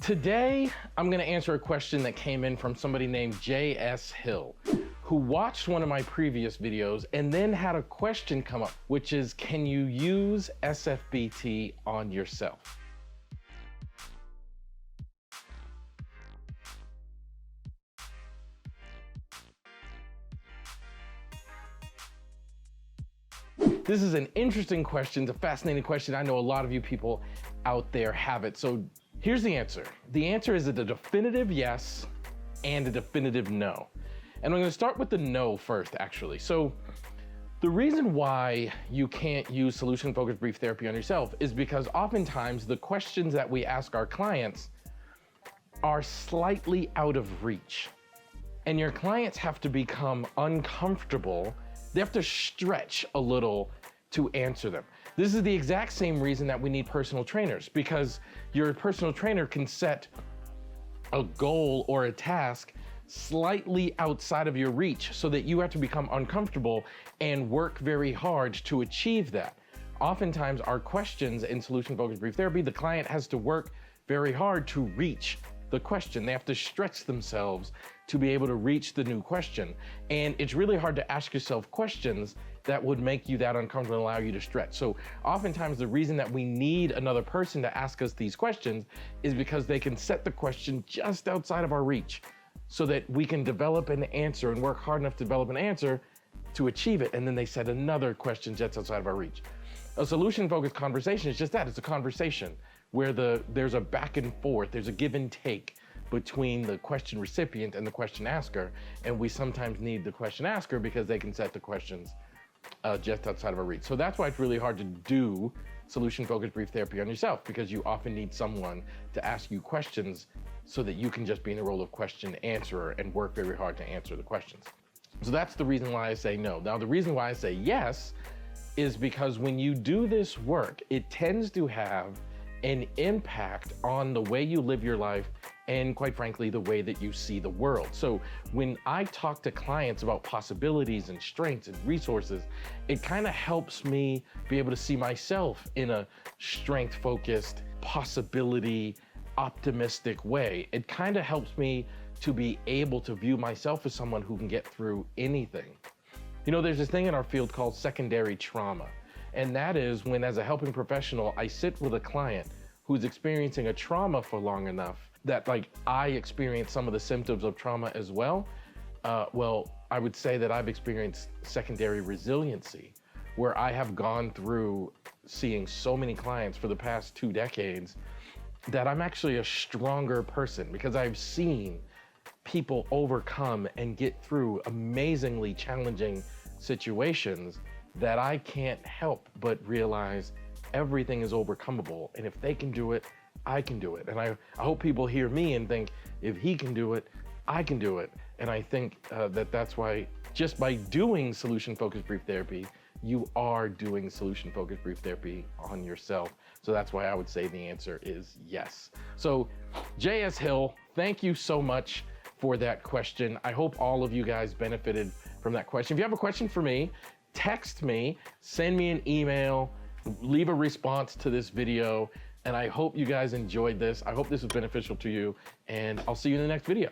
Today, I'm gonna answer a question that came in from somebody named J.S. Hill, who watched one of my previous videos and then had a question come up, which is, can you use SFBT on yourself? This is an interesting question. It's a fascinating question. I know a lot of you people out there have it. So here's the answer. The answer is a definitive yes and a definitive no. And I'm going to start with the no first, actually. So the reason why you can't use solution-focused brief therapy on yourself is because oftentimes the questions that we ask our clients are slightly out of reach. And your clients have to become uncomfortable. They have to stretch a little to answer them. This is the exact same reason that we need personal trainers, because your personal trainer can set a goal or a task slightly outside of your reach so that you have to become uncomfortable and work very hard to achieve that. Oftentimes our questions in solution-focused brief therapy, the client has to work very hard to reach the question. They have to stretch themselves to be able to reach the new question. And it's really hard to ask yourself questions that would make you that uncomfortable and allow you to stretch. So oftentimes the reason that we need another person to ask us these questions is because they can set the question just outside of our reach so that we can develop an answer and work hard enough to develop an answer to achieve it. And then they set another question just outside of our reach. A solution-focused conversation is just that. It's a conversation where there's a back and forth, there's a give and take between the question recipient and the question asker. And we sometimes need the question asker because they can set the questions just outside of our reach. So that's why it's really hard to do solution-focused brief therapy on yourself, because you often need someone to ask you questions so that you can just be in the role of question answerer and work very hard to answer the questions. So that's the reason why I say no. Now, the reason why I say yes is because when you do this work, it tends to have an impact on the way you live your life and, quite frankly, the way that you see the world. So when I talk to clients about possibilities and strengths and resources, it kind of helps me be able to see myself in a strength-focused, possibility, optimistic way. It kind of helps me to be able to view myself as someone who can get through anything. You know, there's this thing in our field called secondary trauma. And that is when, as a helping professional, I sit with a client who's experiencing a trauma for long enough that, like, I experience some of the symptoms of trauma as well. Well, I would say that I've experienced secondary resiliency, where I have gone through seeing so many clients for the past 2 decades that I'm actually a stronger person because I've seen people overcome and get through amazingly challenging situations that I can't help but realize everything is overcomable. And if they can do it, I can do it. And I hope people hear me and think, if he can do it, I can do it. And I think that's why, just by doing solution-focused brief therapy, you are doing solution-focused brief therapy on yourself. So that's why I would say the answer is yes. So J.S. Hill, thank you so much for that question. I hope all of you guys benefited from that question. If you have a question for me, text me, send me an email, leave a response to this video, and I hope you guys enjoyed this. I hope this was beneficial to you, and I'll see you in the next video.